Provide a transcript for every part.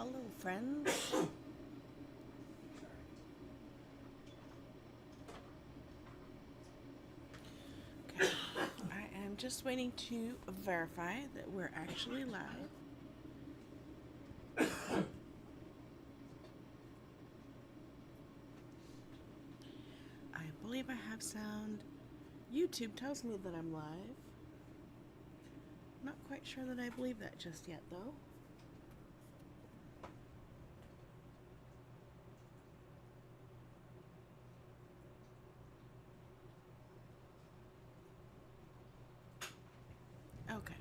Hello, friends. Okay, I am just waiting to verify that we're actually live. I believe I have sound. YouTube tells me that I'm live. Not quite sure that I believe that just yet, though. Okay.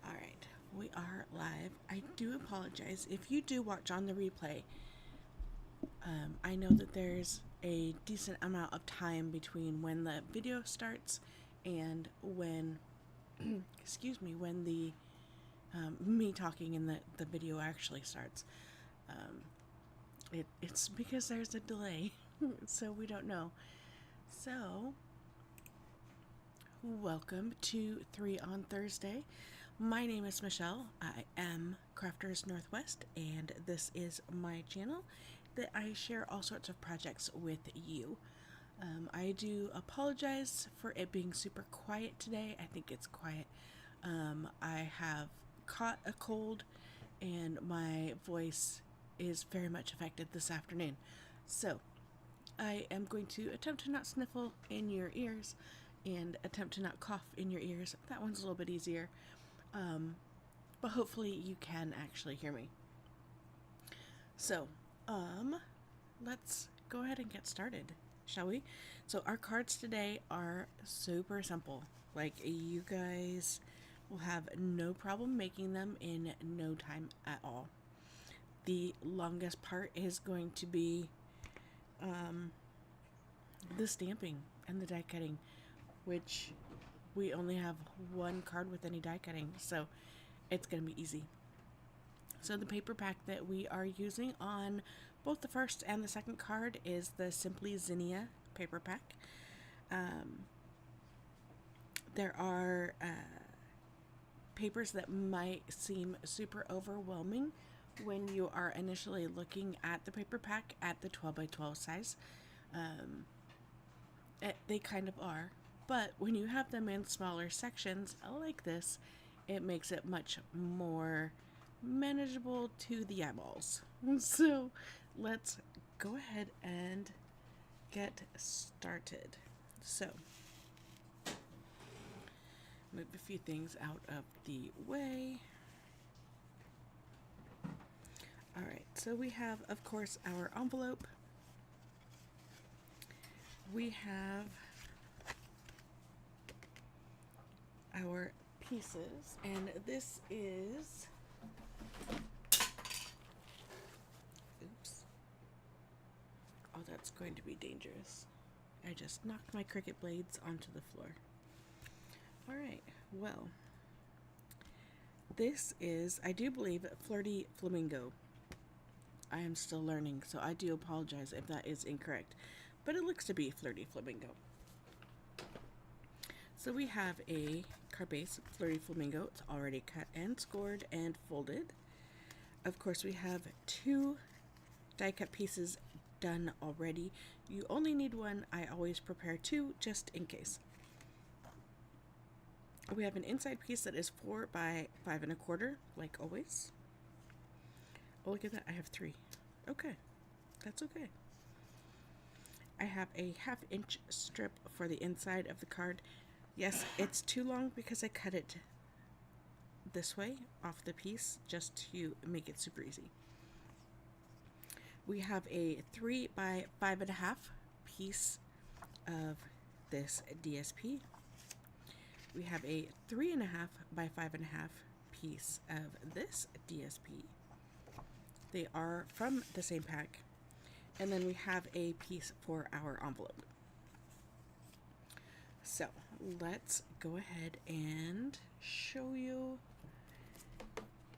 All right. We are live. I do apologize. If you do watch on the replay, I know that there's a decent amount of time between when the video starts and when, excuse me, when the me talking and the video actually starts. It's because there's a delay, so we don't know. So, welcome to 3 on Thursday. My name is Michelle. I am Crafters Northwest, and this is my channel that I share all sorts of projects with you. I do apologize for it being super quiet today. I think it's quiet. I have caught a cold, and my voice is very much affected this afternoon. So, I am going to attempt to not sniffle in your ears and attempt to not cough in your ears. That one's a little bit easier. But hopefully you can actually hear me. So, let's go ahead and get started, shall we? So our cards today are super simple. Like, you guys will have no problem making them in no time at all. The longest part is going to be the stamping and the die cutting, which we only have one card with any die cutting, so it's going to be easy. So the paper pack that we are using on both the first and the second card is the Simply Zinnia paper pack. There are papers that might seem super overwhelming when you are initially looking at the paper pack at the 12 by 12 size. They kind of are, but when you have them in smaller sections like this, it makes it much more manageable to the eyeballs. So let's go ahead and get started. So, move a few things out of the way. Alright, so we have, of course, our envelope. We have our pieces, and this is, oops, oh, that's going to be dangerous. I just knocked my Cricut blades onto the floor. Alright, well, this is, I do believe, Flirty Flamingo. I am still learning, so I do apologize if that is incorrect, but it looks to be Flirty Flamingo. So we have a card base, Flirty Flamingo. It's already cut and scored and folded. Of course, we have 2 die cut pieces done already. You only need one. I always prepare 2 just in case. We have an inside piece that is 4 by 5 1/4, like always. Oh, look at that. I have 3. Okay. That's okay. I have a 1/2 inch strip for the inside of the card. Yes, it's too long because I cut it this way off the piece just to make it super easy. We have a 3 by 5 1/2 piece of this DSP. We have a 3 1/2 by 5 1/2 piece of this DSP. They are from the same pack. And then we have a piece for our envelope. So let's go ahead and show you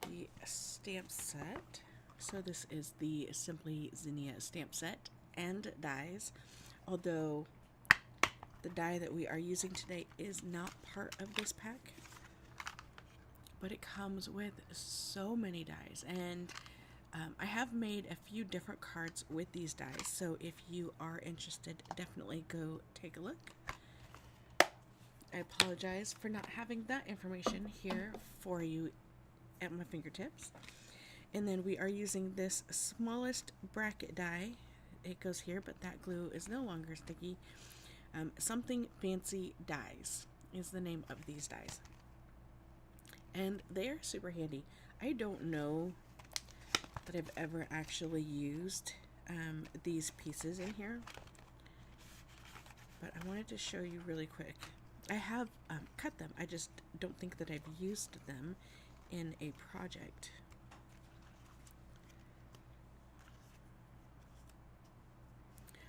the stamp set. So this is the Simply Zinnia stamp set and dies, although the die that we are using today is not part of this pack. but it comes with so many dies, and I have made a few different cards with these dies, so if you are interested, definitely go take a look. I apologize for not having that information here for you at my fingertips. And then we are using this smallest bracket die. It goes here, but that glue is no longer sticky. Something Fancy Dies is the name of these dies. And they are super handy. I don't know that I've ever actually used these pieces in here, but I wanted to show you really quick. I have cut them. I just don't think that I've used them in a project.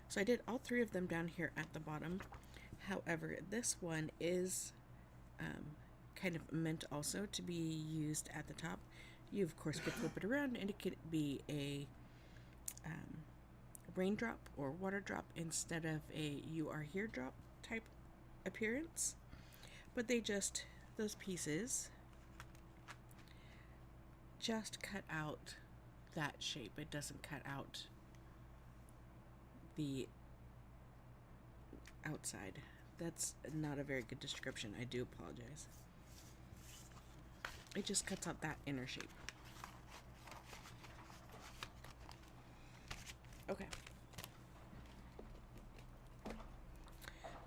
So I did all three of them down here at the bottom. However, this one is kind of meant also to be used at the top. You, of course, could flip it around and it could be a raindrop or water drop instead of a you are here drop type appearance. But those pieces just cut out that shape. It doesn't cut out the outside. That's not a very good description. I do apologize. It just cuts out that inner shape. Okay.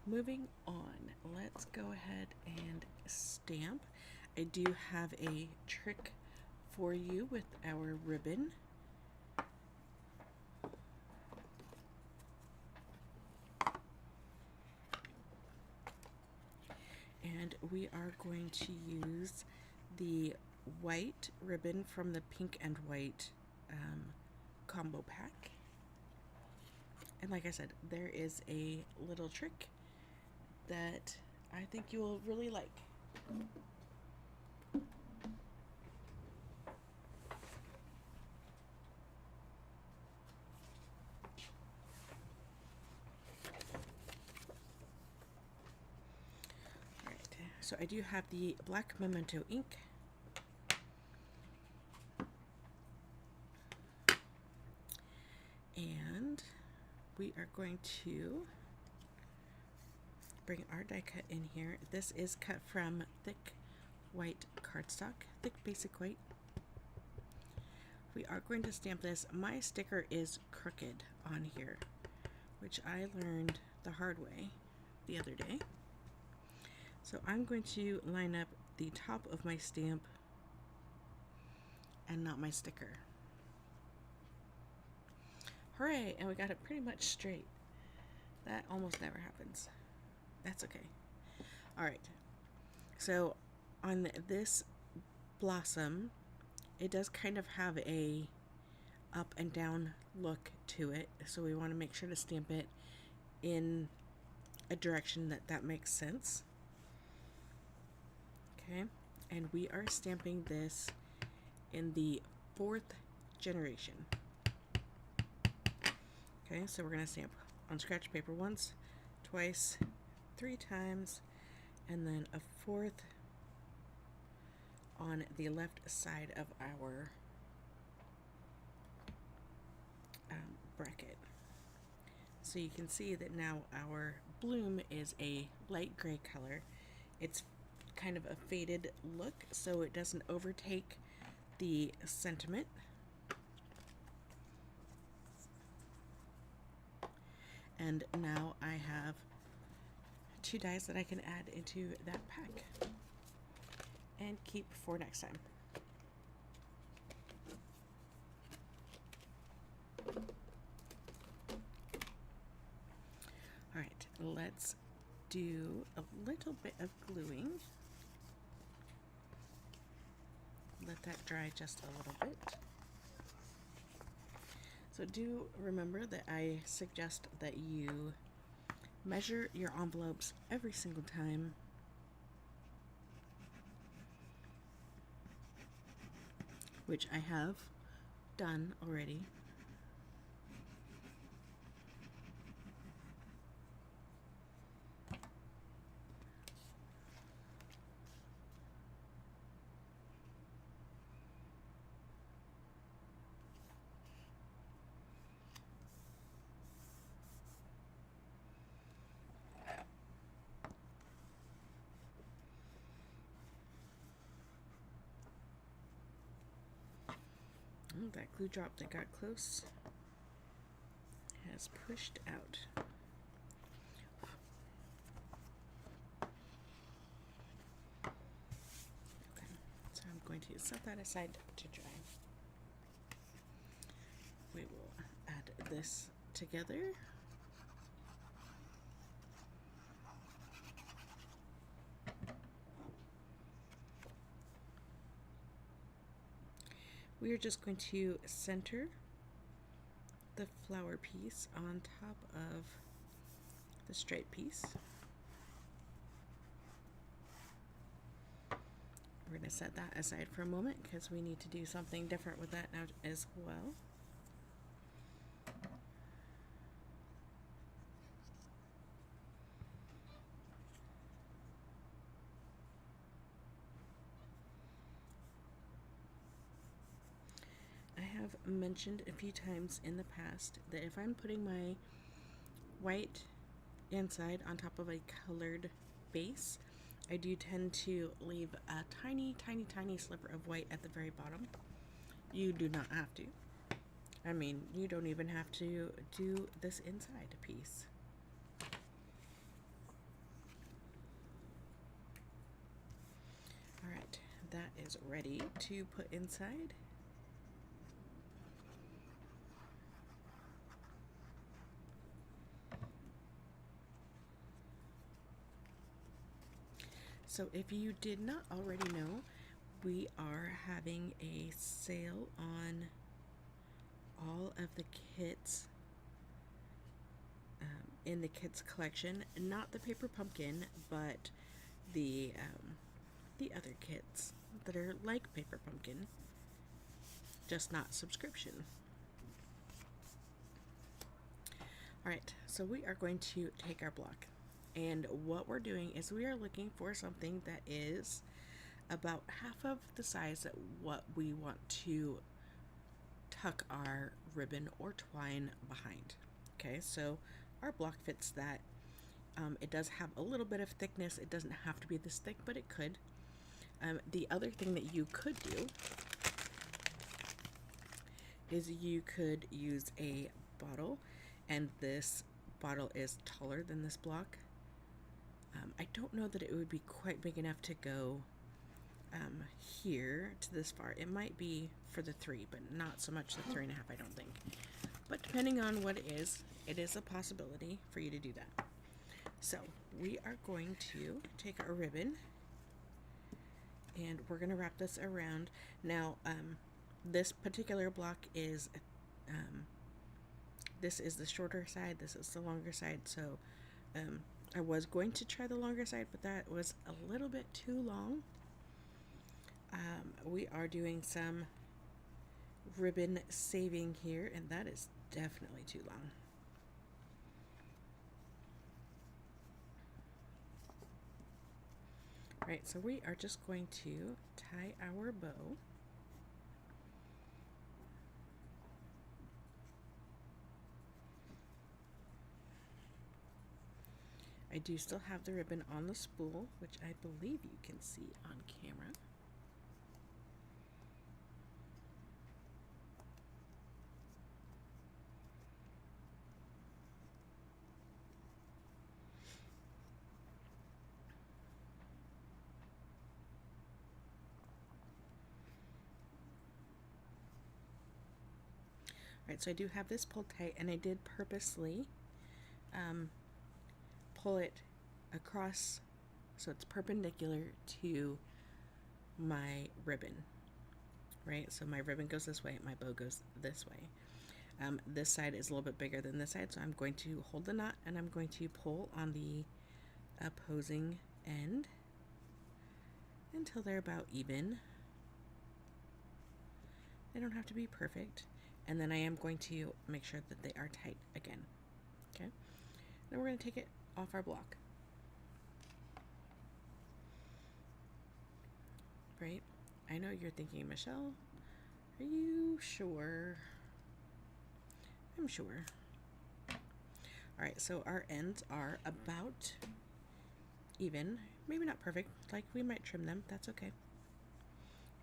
Moving on, let's go ahead and stamp. I do have a trick for you with our ribbon. And we are going to use the white ribbon from the pink and white combo pack. And like I said, there is a little trick that I think you will really like. Alright, so I do have the black Memento ink. And we are going to bring our die cut in here. This is cut from thick white cardstock, thick basic white. We are going to stamp this. My sticker is crooked on here, which I learned the hard way the other day. So I'm going to line up the top of my stamp and not my sticker. Hooray! And we got it pretty much straight. That almost never happens. That's okay. Alright, so on this blossom, it does kind of have a up and down look to it, so we want to make sure to stamp it in a direction that makes sense. Okay, and we are stamping this in the 4th generation. Okay, so we're going to stamp on scratch paper once, twice, 3 times, and then a 4th on the left side of our bracket. So you can see that now our bloom is a light gray color. It's kind of a faded look, so it doesn't overtake the sentiment. And now I have 2 dies that I can add into that pack and keep for next time. Alright, let's do a little bit of gluing. Let that dry just a little bit. So do remember that I suggest that you measure your envelopes every single time. Which I have done already. That glue drop that got close has pushed out. Okay, so I'm going to set that aside to dry. We will add this together. We are just going to center the flower piece on top of the straight piece. We're going to set that aside for a moment because we need to do something different with that now as well. I have mentioned a few times in the past that if I'm putting my white inside on top of a colored base, I do tend to leave a tiny, tiny, tiny sliver of white at the very bottom. You do not have to. I mean, you don't even have to do this inside piece. Alright, that is ready to put inside. So if you did not already know, we are having a sale on all of the kits in the kids collection. Not the paper pumpkin, but the other kits that are like paper pumpkin, just not subscription. Alright, so we are going to take our block. And what we're doing is we are looking for something that is about half of the size that what we want to tuck our ribbon or twine behind. Okay, so our block fits that. It does have a little bit of thickness. It doesn't have to be this thick, but it could. The other thing that you could do is you could use a bottle, and this bottle is taller than this block. I don't know that it would be quite big enough to go here to this far. It might be for the 3, but not so much the 3.5, I don't think. But depending on what it is a possibility for you to do that. So we are going to take our ribbon and we're going to wrap this around. Now, this particular block is, this is the shorter side, this is the longer side, so I was going to try the longer side, but that was a little bit too long. We are doing some ribbon saving here, and that is definitely too long. Right, so we are just going to tie our bow. I do still have the ribbon on the spool, which I believe you can see on camera. Alright, so I do have this pulled tight, and I did purposely pull it across so it's perpendicular to my ribbon. Right, so my ribbon goes this way, my bow goes this way. This side is a little bit bigger than this side, so I'm going to hold the knot and I'm going to pull on the opposing end until they're about even. They don't have to be perfect. And then I am going to make sure that they are tight again. Okay? Then we're going to take it off our block. Right? I know you're thinking, Michelle, are you sure? I'm sure. Alright, so our ends are about even. Maybe not perfect. Like, we might trim them. That's okay.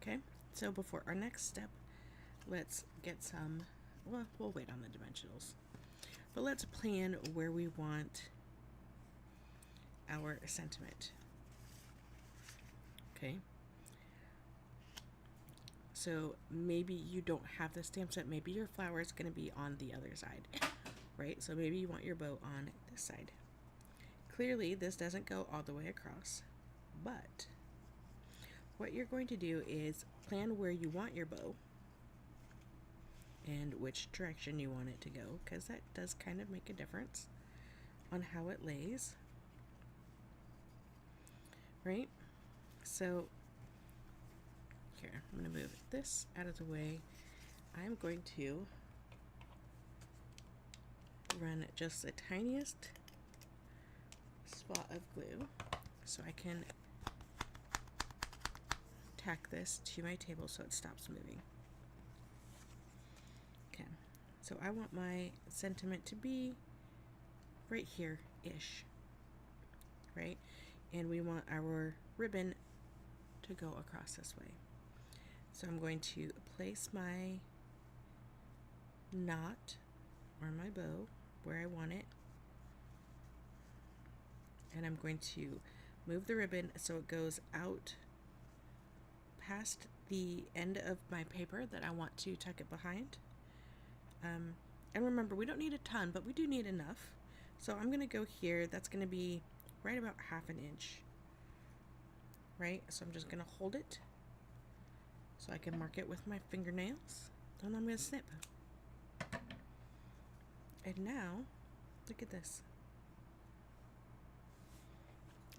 Okay? So before our next step, let's get some, well, we'll wait on the dimensionals. But let's plan where we want our sentiment. Okay. So maybe you don't have the stamp set. Maybe your flower is going to be on the other side, right? So maybe you want your bow on this side. Clearly, this doesn't go all the way across, but what you're going to do is plan where you want your bow and which direction you want it to go, because that does kind of make a difference on how it lays, right? So here, I'm going to move this out of the way. I'm going to run just the tiniest spot of glue so I can tack this to my table so it stops moving. Okay, so I want my sentiment to be right here-ish, right? And we want our ribbon to go across this way. So I'm going to place my knot or my bow where I want it, and I'm going to move the ribbon so it goes out past the end of my paper that I want to tuck it behind. And remember, we don't need a ton, but we do need enough. So I'm going to go here. That's going to be right about 1/2 inch, right? So I'm just going to hold it so I can mark it with my fingernails, and I'm going to snip. And now, look at this.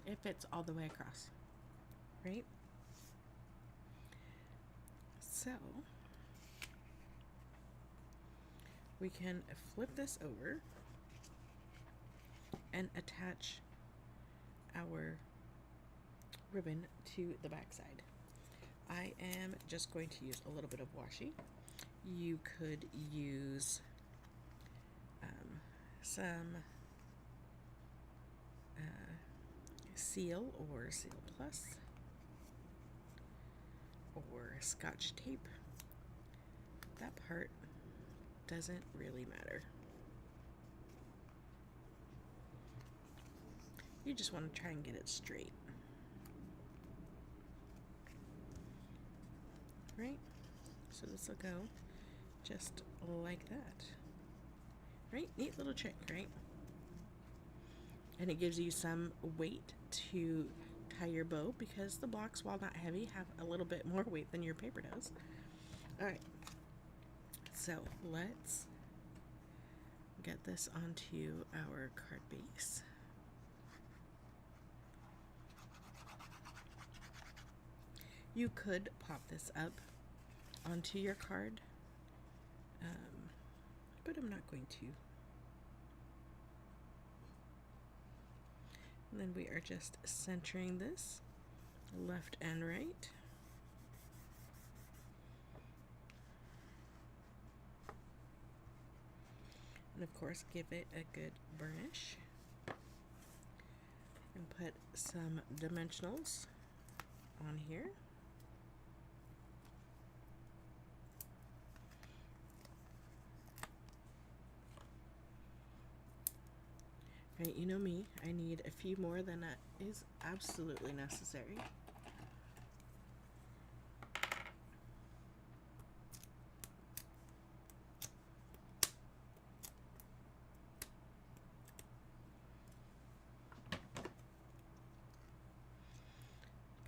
It fits all the way across, right? So we can flip this over and attach our ribbon to the back side. I am just going to use a little bit of washi. You could use some Seal or Seal Plus or Scotch tape. That part doesn't really matter. You just want to try and get it straight, right? So this will go just like that, right? Neat little trick, right? And it gives you some weight to tie your bow, because the blocks, while not heavy, have a little bit more weight than your paper does. All right, so let's get this onto our card base. You could pop this up onto your card, but I'm not going to. And then we are just centering this left and right. And of course, give it a good burnish. And put some dimensionals on here. Right, you know me, I need a few more than that is absolutely necessary.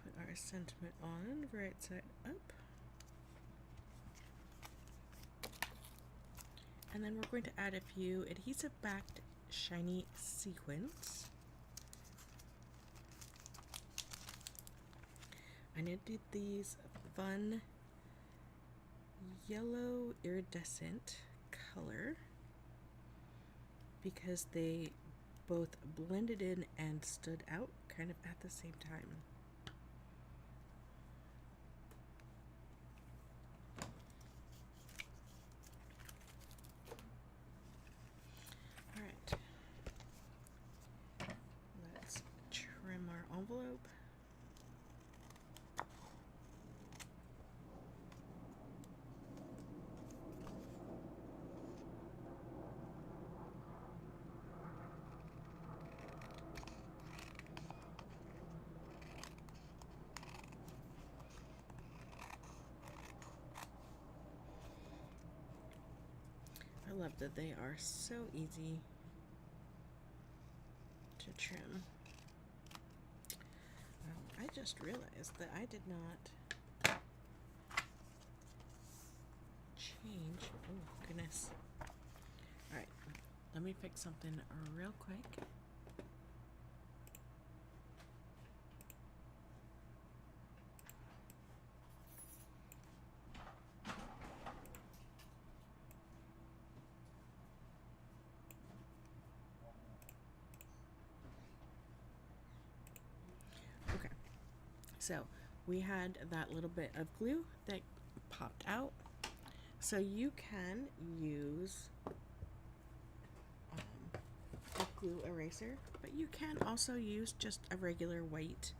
Put our sentiment on, right side up. And then we're going to add a few adhesive backed shiny sequins. I knitted these fun yellow iridescent color because they both blended in and stood out kind of at the same time. Envelope. love that they are so easy to trim. I just realized that I did not change. Oh, goodness. Alright, let me fix something real quick. Okay, so we had that little bit of glue that popped out. So you can use a glue eraser, but you can also use just a regular white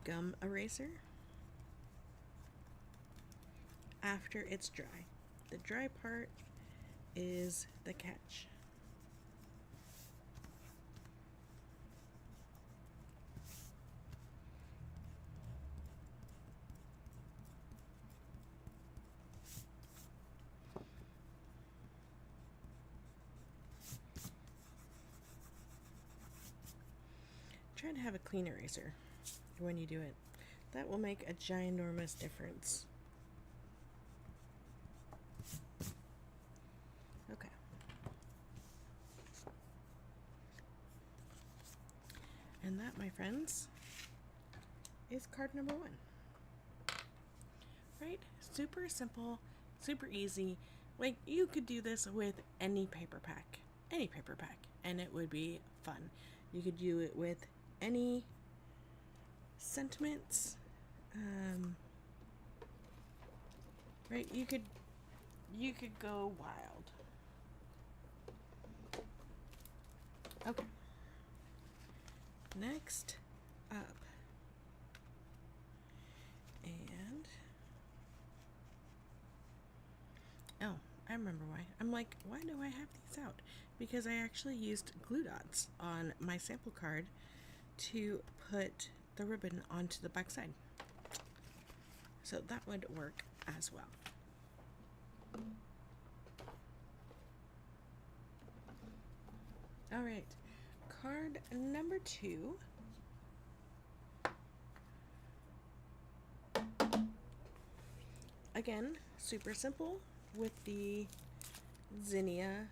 gum eraser after it's dry. The dry part is the catch. Try to have a clean eraser when you do it. That will make a ginormous difference. Okay. And that, my friends, is card number 1. Right? Super simple, super easy. Like, you could do this with any paper pack, and it would be fun. You could do it with any sentiments, right? You could go wild. Okay. Next up, and oh, I remember why. I'm like, why do I have these out? Because I actually used glue dots on my sample card to put the ribbon onto the back side. So that would work as well. All right, card number 2. Again, super simple with the zinnia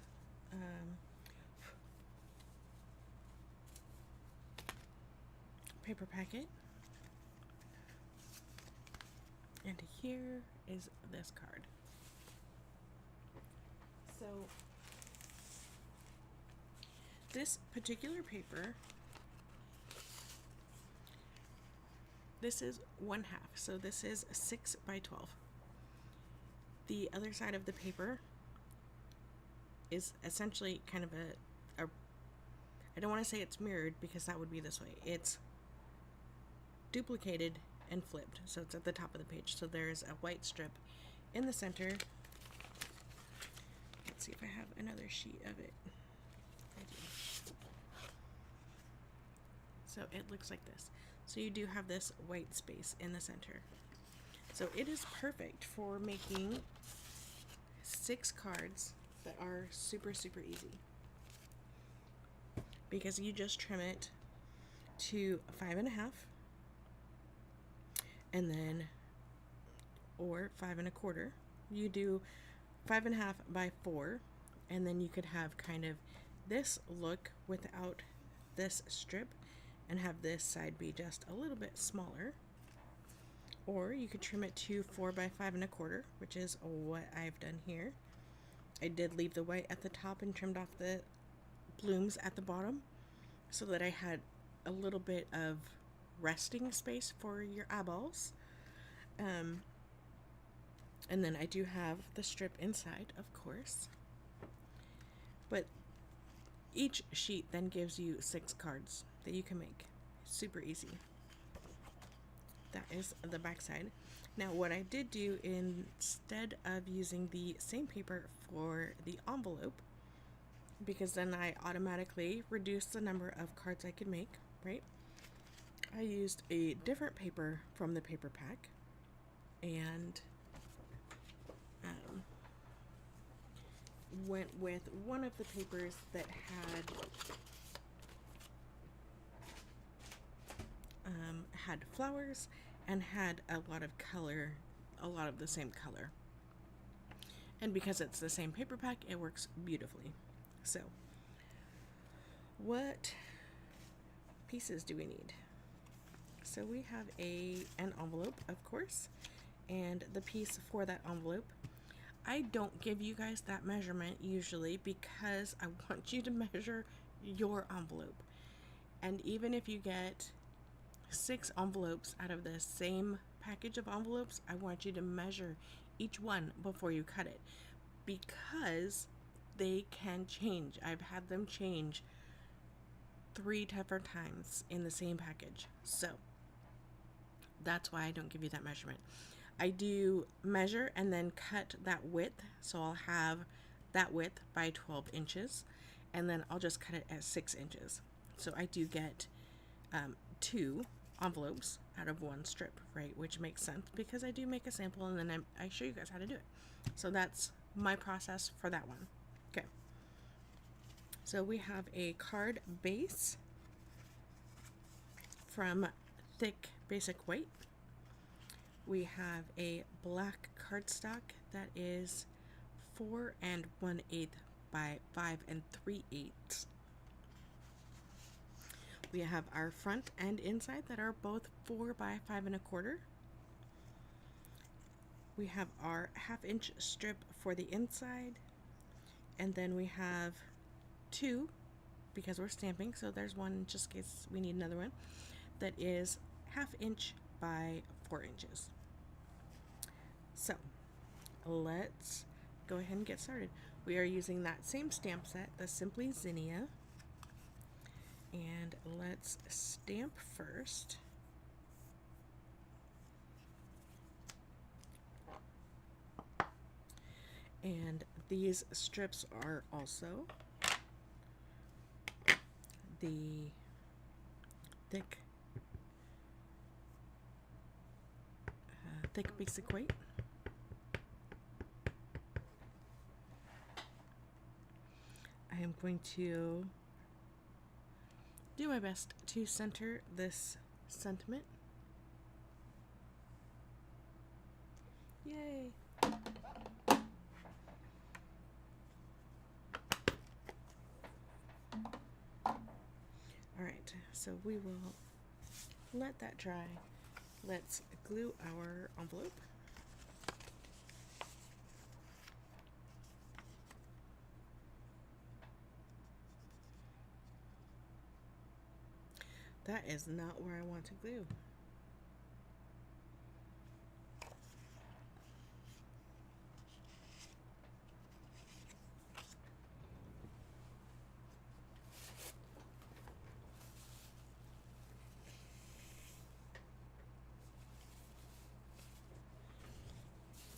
paper packet. And here is this card. So this particular paper, this is 1/2, so this is 6 by 12. The other side of the paper is essentially kind of a I don't want to say it's mirrored because that would be this way. It's duplicated and flipped, so it's at the top of the page. So there's a white strip in the center. Let's see if I have another sheet of it. I do. So it looks like this. So you do have this white space in the center. So it is perfect for making 6 cards that are super, super easy, because you just trim it to 5.5, and then, or 5.25. You do 5.5 by 4, and then you could have kind of this look without this strip and have this side be just a little bit smaller. Or you could trim it to 4 by 5.25, which is what I've done here. I did leave the white at the top and trimmed off the blooms at the bottom so that I had a little bit of resting space for your eyeballs. And then I do have the strip inside, of course. But each sheet then gives you 6 cards that you can make. Super easy. That is the back side. Now, what I did do, instead of using the same paper for the envelope, because then I automatically reduced the number of cards I could make, right? I used a different paper from the paper pack, and went with one of the papers that had flowers and had a lot of color, a lot of the same color. And because it's the same paper pack, it works beautifully. So, what pieces do we need? So we have an envelope, of course, and the piece for that envelope. I don't give you guys that measurement usually because I want you to measure your envelope. And even if you get 6 envelopes out of the same package of envelopes, I want you to measure each one before you cut it because they can change. I've had them change 3 different times in the same package. So that's why I don't give you that measurement. I do measure and then cut that width. So I'll have that width by 12 inches and then I'll just cut it at 6 inches. So I do get 2 envelopes out of 1 strip, right? Which makes sense because I do make a sample and then I show you guys how to do it. So that's my process for that one. Okay. So we have a card base from Thick Basic White. We have a black cardstock that is 4 1/8 by 5 3/8. We have our front and inside that are both 4 by 5 1/4. We have our 1/2 inch strip for the inside, and then we have 2 because we're stamping, so there's one just in case we need another one that is 1/2 inch by 4 inches. So let's go ahead and get started. We are using that same stamp set, the Simply Zinnia, and let's stamp first. And these strips are also the thick Basic White. I am going to do my best to center this sentiment. Yay! Alright, so we will let that dry. Let's glue our envelope. That is not where I want to glue.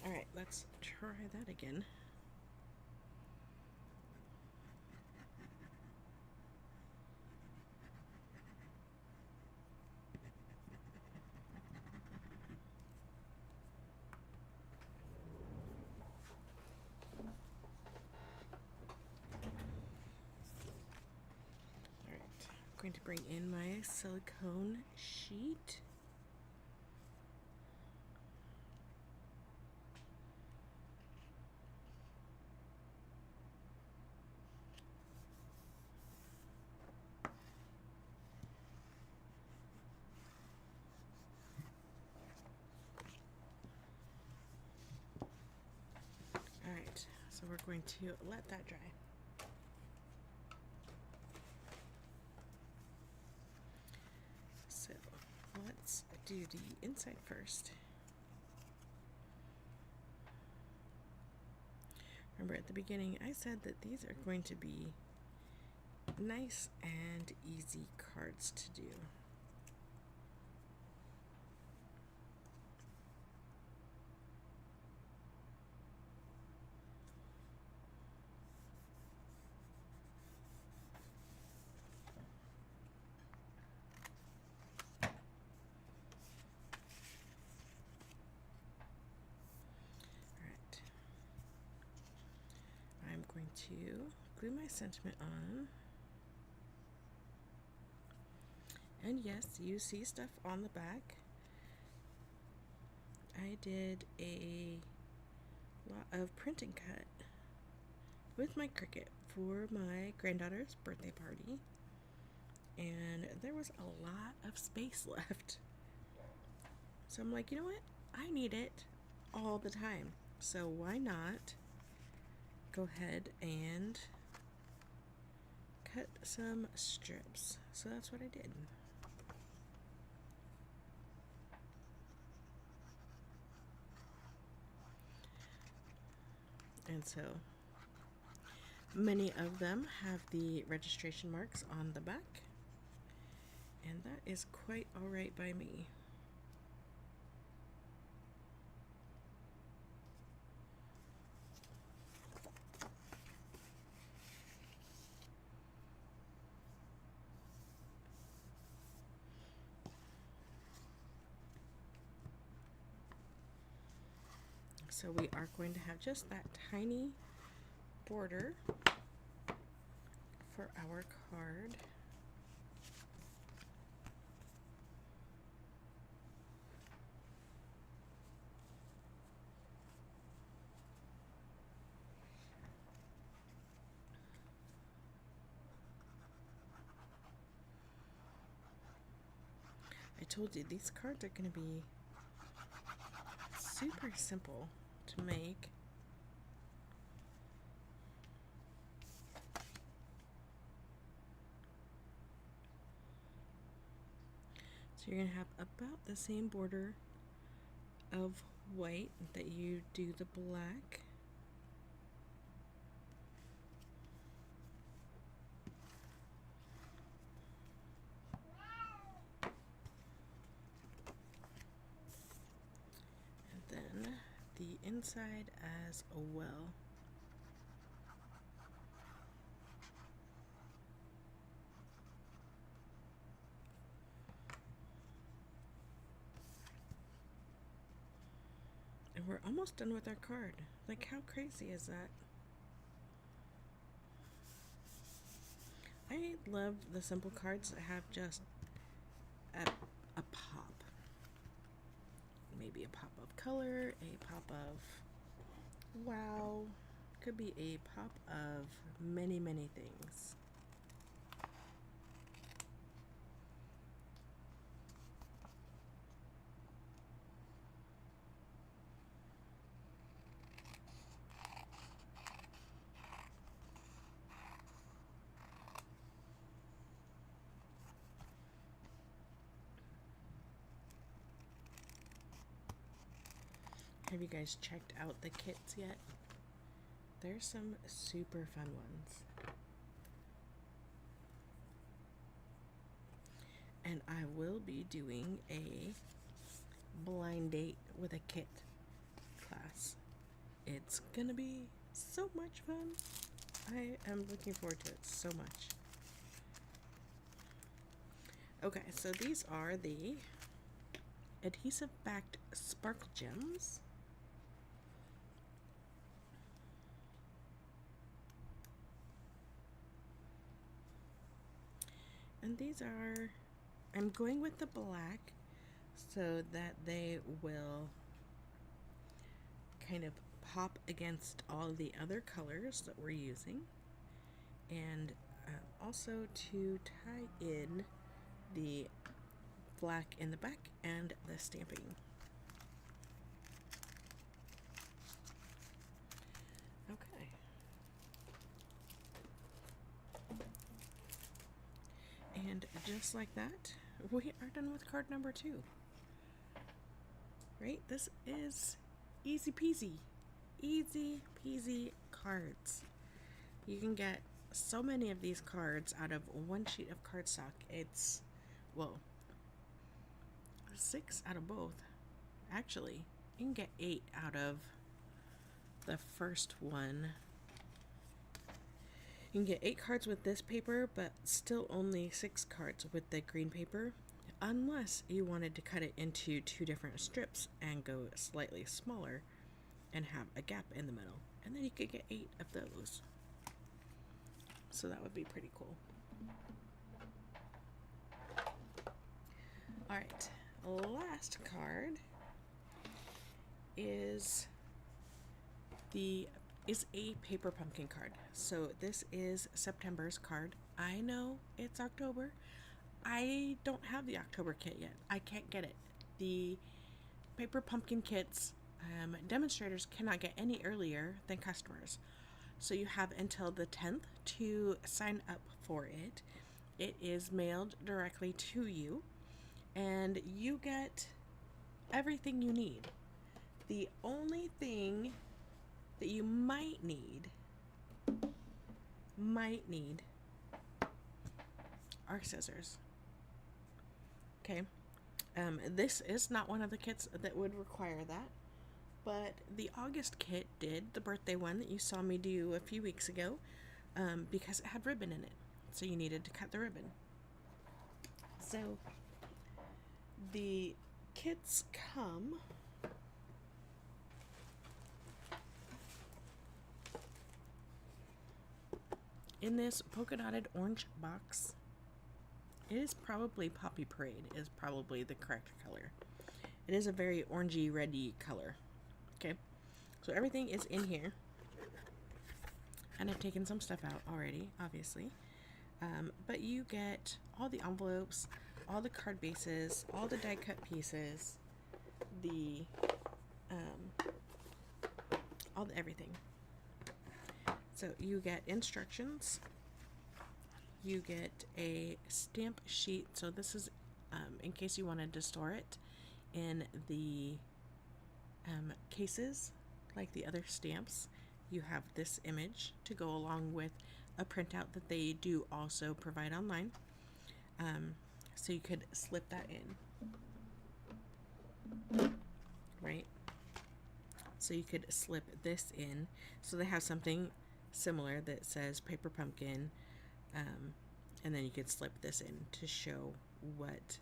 Alright, let's try that again. Alright, I'm going to bring in my silicone sheet. Alright, so we're going to let that dry. So let's do the inside first. Remember at the beginning I said that these are going to be nice and easy cards to do. to glue my sentiment on. And yes, you see stuff on the back. I did a lot of print and cut with my Cricut for my granddaughter's birthday party, and there was a lot of space left. So I'm like, you know what? I need it all the time. So why not go ahead and cut some strips? So that's what I did. And so many of them have the registration marks on the back, and that is quite alright by me. So we are going to have just that tiny border for our card. I told you these cards are going to be super simple to make. So you're going to have about the same border of white that you do the black. And then the inside as well. And we're almost done with our card. Like, how crazy is that? I love the simple cards that have just a pop. Maybe a pop of color, a pop of wow. Could be a pop of many, many things. Have you guys checked out the kits yet? There's some super fun ones. And I will be doing a blind date with a kit class. It's gonna be so much fun. I am looking forward to it so much. Okay, so these are the adhesive backed sparkle gems. And these are, I'm going with the black so that they will kind of pop against all the other colors that we're using, and also to tie in the black in the back and the stamping. Okay. And just like that, we are done with card number 2. Right? This is easy peasy. Easy peasy cards. You can get so many of these cards out of one sheet of cardstock. It's, well, 6 out of both. Actually, you can get 8 out of the first one. You can get 8 cards with this paper, but still only 6 cards with the green paper, unless you wanted to cut it into 2 different strips and go slightly smaller and have a gap in the middle. And then you could get 8 of those. So that would be pretty cool. All right, last card is a paper pumpkin card. So this is September's card. I know it's October. I don't have the October kit yet. I can't get it. The paper pumpkin kits, demonstrators cannot get any earlier than customers. So you have until the 10th to sign up for it. It is mailed directly to you, and you get everything you need. The only thing that you might need are scissors. Okay. This is not one of the kits that would require that, but the August kit did, the birthday one that you saw me do a few weeks ago, because it had ribbon in it. So you needed to cut the ribbon. So the kits come in this polka dotted orange box. It is probably Poppy Parade is probably the correct color. It is a very orangey reddy color. Okay, so everything is in here, and I've taken some stuff out already, obviously. But you get all the envelopes, all the card bases, all the die cut pieces, all the everything. So you get instructions. You get a stamp sheet. So this is in case you wanted to store it in the cases like the other stamps. You have this image to go along with a printout that they do also provide online. So you could slip that in, right? So you could slip this in. So they have something similar that says Paper Pumpkin, and then you could slip this in to show what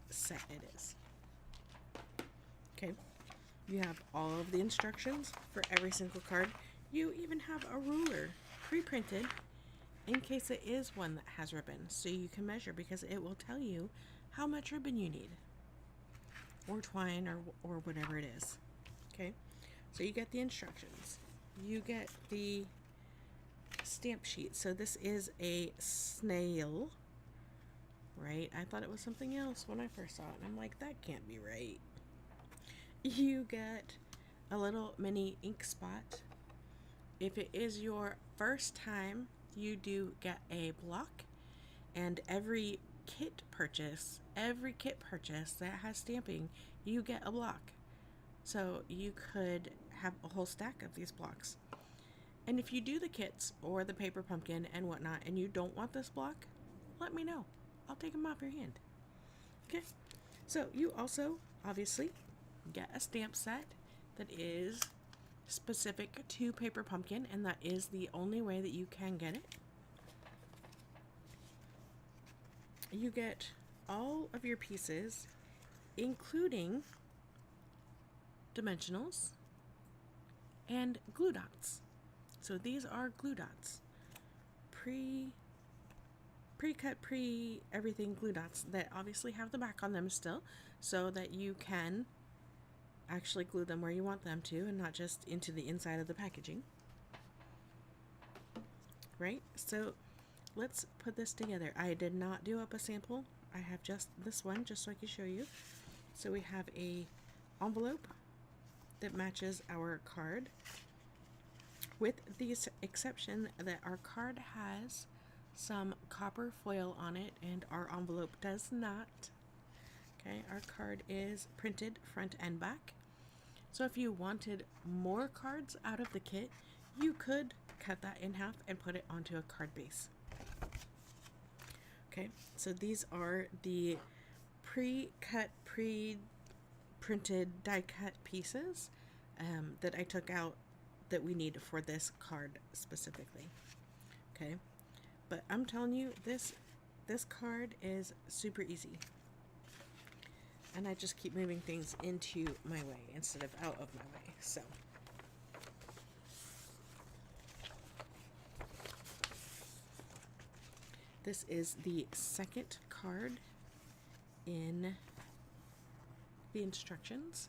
set it is. Okay, you have all of the instructions for every single card. You even have a ruler pre-printed in case it is one that has ribbon, so you can measure, because it will tell you how much ribbon you need, or twine, or whatever it is. Okay, so you get the instructions. You get the stamp sheet. So this is a snail, right? I thought it was something else when I first saw it, and I'm like, that can't be right. You get a little mini ink spot. If it is your first time, you do get a block, and every kit purchase that has stamping, you get a block. So you could have a whole stack of these blocks. And if you do the kits or the paper pumpkin and whatnot, and you don't want this block, let me know. I'll take them off your hand. Okay, so you also obviously get a stamp set that is specific to paper pumpkin, and that is the only way that you can get it. You get all of your pieces, including dimensionals and glue dots. So these are glue dots, pre-cut, everything glue dots that obviously have the back on them still, so that you can actually glue them where you want them to, and not just into the inside of the packaging. Right? So let's put this together. I did not do up a sample. I have just this one, just so I can show you. So we have a envelope that matches our card, with the exception that our card has some copper foil on it and our envelope does not. Okay, our card is printed front and back. So if you wanted more cards out of the kit, you could cut that in half and put it onto a card base. Okay, so these are the pre-cut, pre-printed die-cut pieces that I took out that we need for this card specifically. Okay, but I'm telling you, this card is super easy. And I just keep moving things into my way instead of out of my way. So This is the second card in the instructions.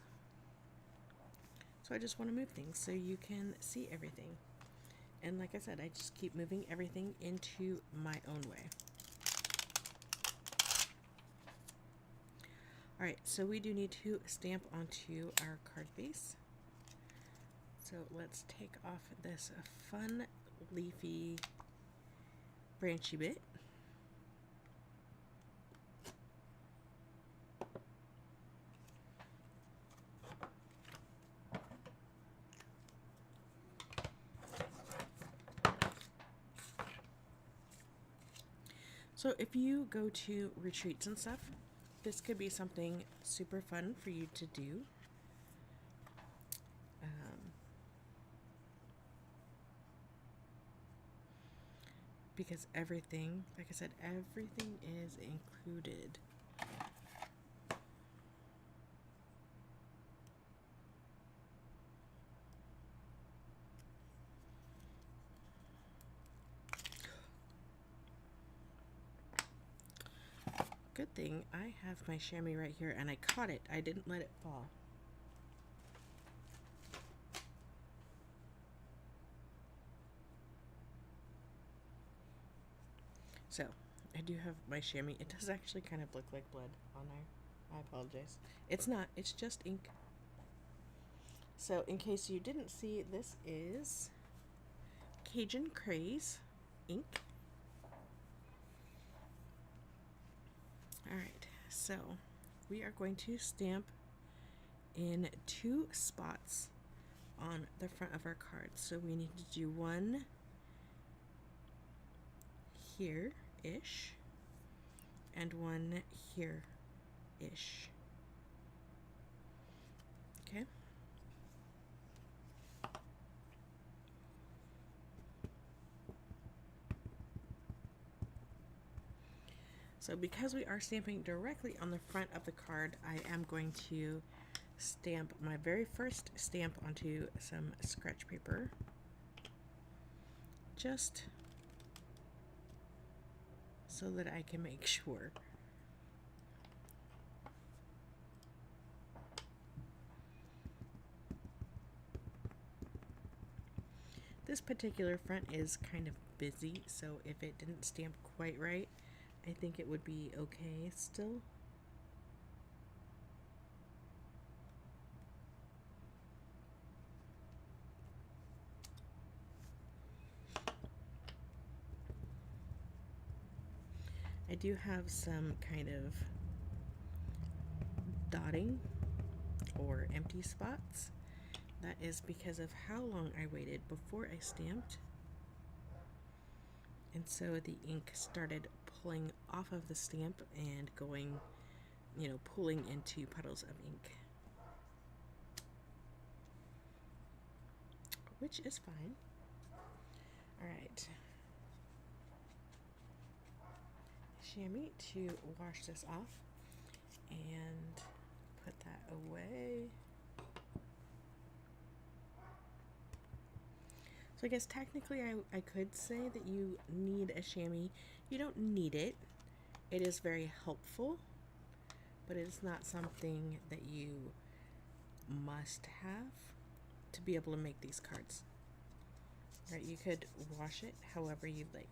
So I just want to move things so you can see everything. And like I said, I just keep moving everything into my own way. Alright, so we do need to stamp onto our card base. So let's take off this fun, leafy, branchy bit. So if you go to retreats and stuff, this could be something super fun for you to do. Because everything, like I said, everything is included. Good thing I have my chamois right here and I caught it. I didn't let it fall. So, I do have my chamois. It does actually kind of look like blood on there. I apologize. It's not, it's just ink. So, in case you didn't see, this is Cajun Craze ink. Alright, so we are going to stamp in 2 spots on the front of our card. So we need to do one here-ish and one here-ish. Okay. So because we are stamping directly on the front of the card, I am going to stamp my very first stamp onto some scratch paper. Just so that I can make sure. This particular front is kind of busy, so if it didn't stamp quite right, I think it would be okay still. I do have some kind of dotting or empty spots. That is because of how long I waited before I stamped. And so the ink started pulling off of the stamp and going, pulling into puddles of ink. Which is fine. Alright. Chamois to wash this off and put that away. So I guess technically I could say that you need a chamois. You don't need it. It is very helpful, but it is not something that you must have to be able to make these cards. Right, you could wash it however you'd like.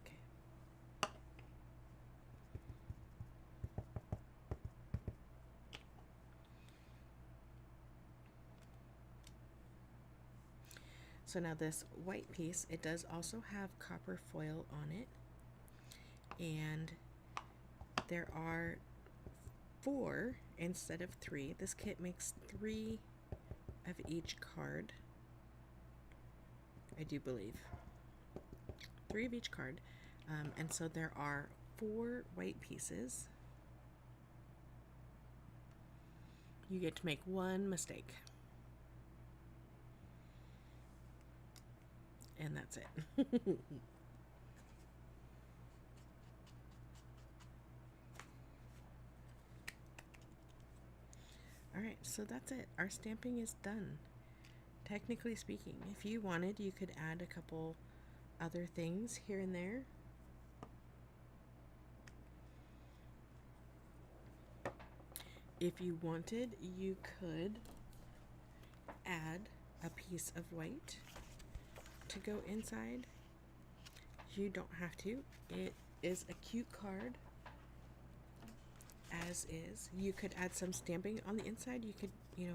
So now this white piece, it does also have copper foil on it, and there are 4 instead of 3. This kit makes 3 of each card, I do believe. 3 of each card, and so there are 4 white pieces. You get to make 1 mistake. And that's it. Alright, so that's it. Our stamping is done. Technically speaking, if you wanted, you could add a couple other things here and there. If you wanted, you could add a piece of white to go inside. You don't have to. It is a cute card as is. You could add some stamping on the inside. You could,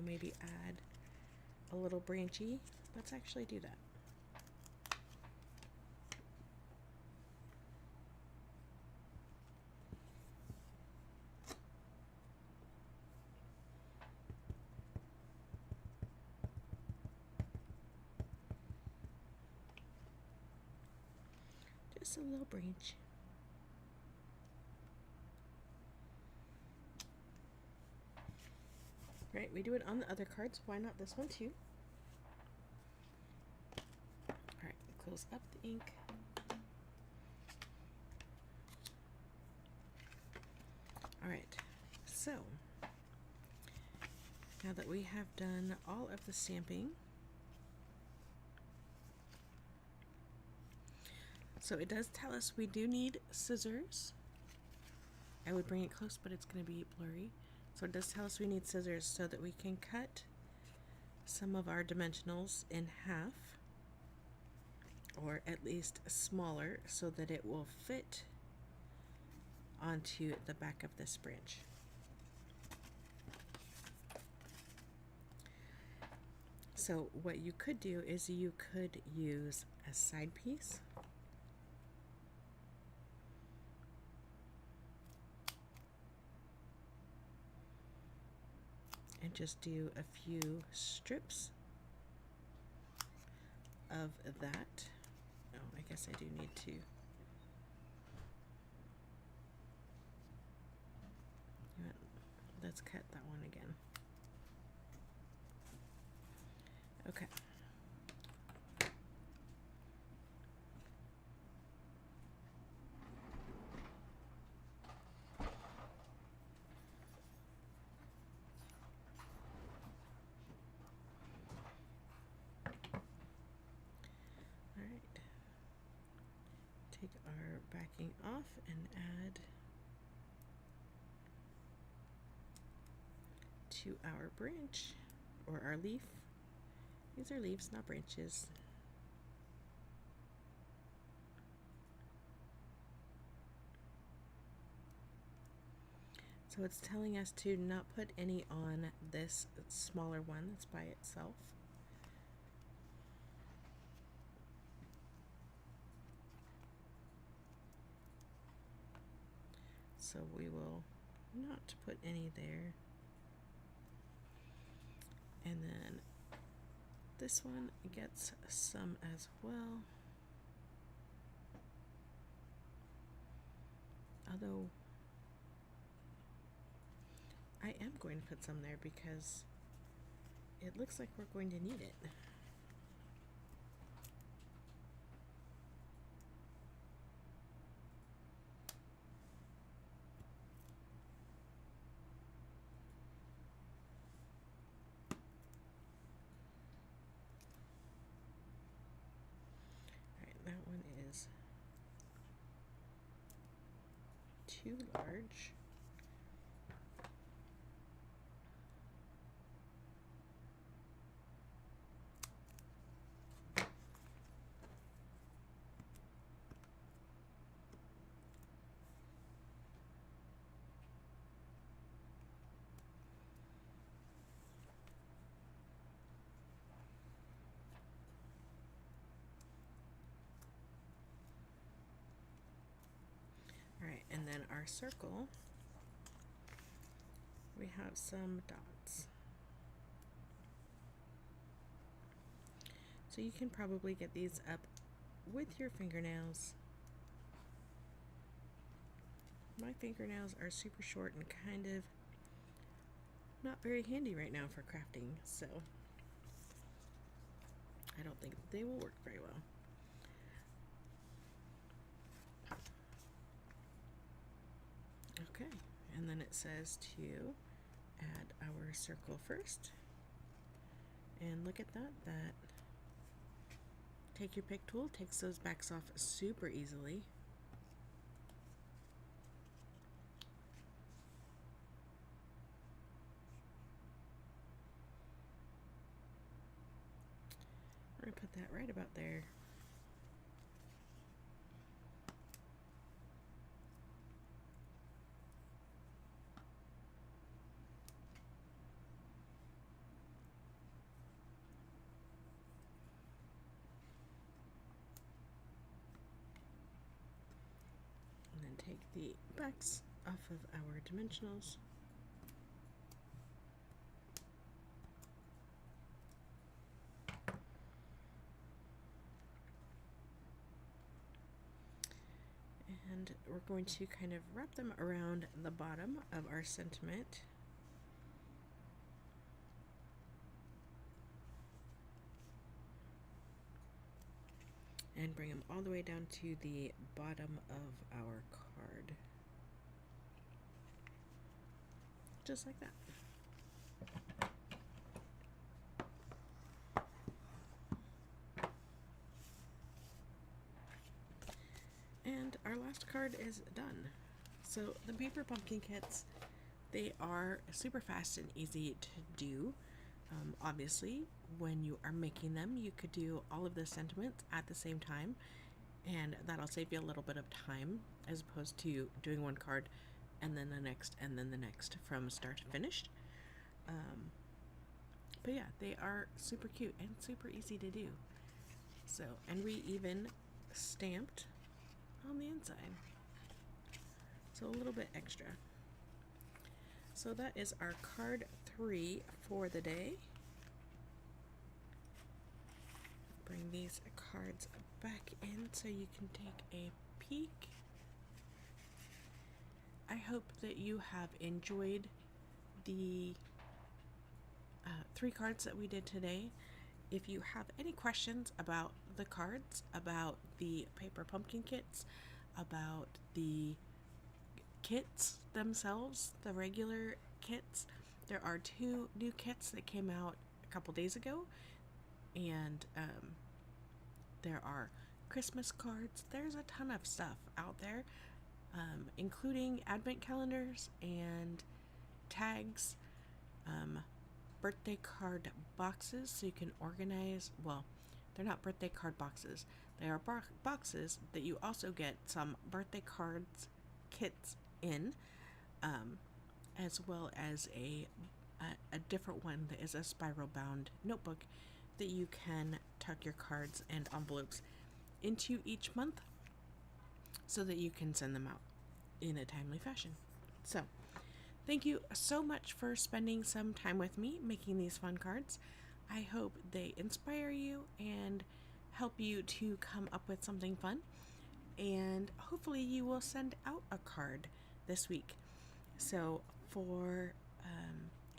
maybe add a little branchy. Let's actually do that. Just a little branch. Right, we do it on the other cards. Why not this one too? Alright, close up the ink. Alright, so now that we have done all of the stamping, so it does tell us we do need scissors. I would bring it close, but it's going to be blurry. So it does tell us we need scissors so that we can cut some of our dimensionals in half, or at least smaller, so that it will fit onto the back of this branch. So what you could do is you could use a side piece. And just do a few strips of that. Oh, I guess I do need to. Let's cut that one again. Okay. Take our backing off and add to our branch, or our leaf. These are leaves, not branches. So it's telling us to not put any on this smaller one that's by itself. So we will not put any there. And then this one gets some as well. Although I am going to put some there because it looks like we're going to need it. That one is too large. Alright, and then our circle, we have some dots. So you can probably get these up with your fingernails. My fingernails are super short and kind of not very handy right now for crafting, so I don't think they will work very well. Okay, and then it says to add our circle first. And look at that, take your pick tool, takes those backs off super easily. put that right about there. And then take the backs off of our dimensionals. And we're going to kind of wrap them around the bottom of our sentiment. And bring them all the way down to the bottom of our card. Just like that. And our last card is done. So the paper pumpkin kits, they are super fast and easy to do. Obviously, when you are making them, you could do all of the sentiments at the same time, and that'll save you a little bit of time as opposed to doing one card and then the next and then the next from start to finish. But yeah, they are super cute and super easy to do. So, and we even stamped on the inside, so a little bit extra. So that is our card 3 for the day. Bring these cards back in so you can take a peek. I hope that you have enjoyed the 3 cards that we did today. If you have any questions about the cards, about the paper pumpkin kits, about the kits themselves, the regular kits, there are 2 new kits that came out a couple days ago, and there are Christmas cards. There's a ton of stuff out there, including advent calendars and tags, birthday card boxes so you can organize. Well, they're not birthday card boxes. They are boxes that you also get some birthday cards kits in, as well as a different one that is a spiral bound notebook that you can tuck your cards and envelopes into each month so that you can send them out in a timely fashion. So, thank you so much for spending some time with me making these fun cards. I hope they inspire you and help you to come up with something fun. And hopefully you will send out a card this week. So for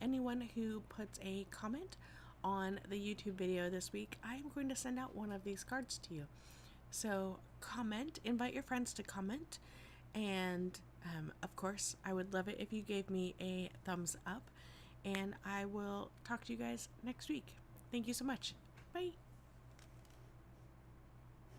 anyone who puts a comment on the YouTube video this week, I'm going to send out one of these cards to you. So comment, invite your friends to comment, and of course, I would love it if you gave me a thumbs up, and I will talk to you guys next week. Thank you so much. Bye.